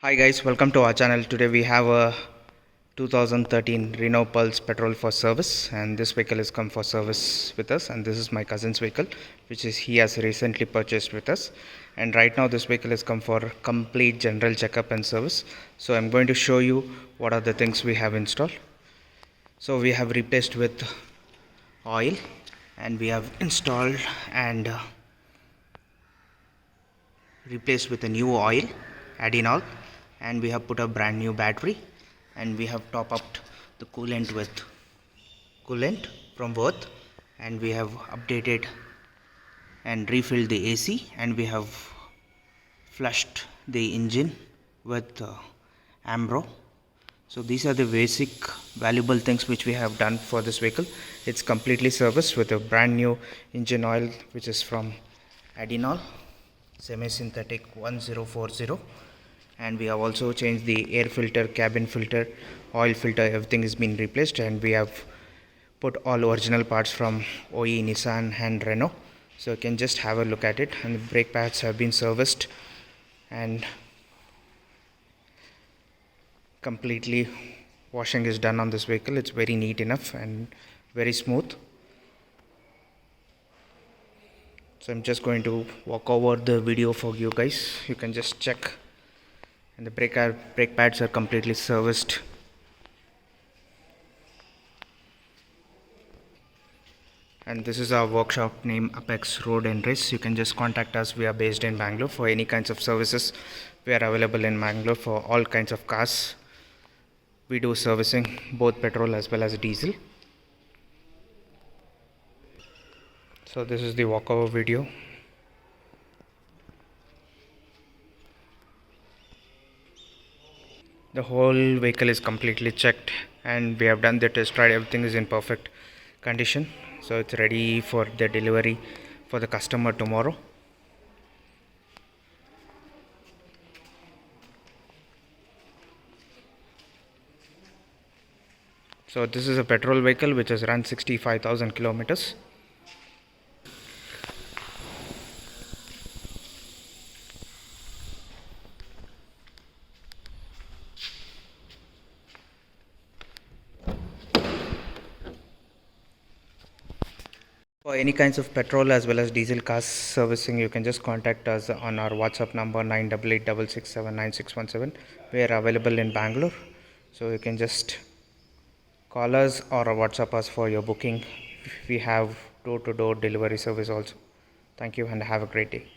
Hi guys, welcome to our channel. Today we have a 2013 Renault Pulse petrol for service, and this vehicle is come for service with us, and this is my cousin's vehicle which is he has recently purchased with us. And right now this vehicle is come for complete general checkup and service. So I'm going to show you what are the things we have installed. So we have replaced with oil, and we have installed and replaced with a new oil Adinol, and we have put a brand new battery, and we have top upped the coolant with coolant from Worth, and we have updated and refilled the AC, and we have flushed the engine with Ambro. So these are the basic valuable things which we have done for this vehicle. It's completely serviced with a brand new engine oil which is from Adinol semi-synthetic 1040, and we have also changed the air filter, cabin filter, oil filter, everything has been replaced, and we have put all original parts from OE, Nissan and Renault. So you can just have a look at it, and the brake pads have been serviced and completely washing is done on this vehicle. It's very neat enough and very smooth. So I'm just going to walk over the video for you guys. You can just check, and the brake pads are completely serviced. And this is our workshop name, Apex Road and Race. You can just contact us. We are based in Bangalore for any kinds of services. We are available in Bangalore for all kinds of cars. We do servicing both petrol as well as diesel. So this is the walkover video. The whole vehicle is completely checked, and we have done the test ride. Everything is in perfect condition, so it's ready for the delivery for the customer tomorrow. So this is a petrol vehicle which has run 65,000 kilometers. For any kinds of petrol as well as diesel cars servicing, you can just contact us on our WhatsApp number 9886679617. We are available in Bangalore, so you can just call us or WhatsApp us for your booking. We have door-to-door delivery service also. Thank you and have a great day.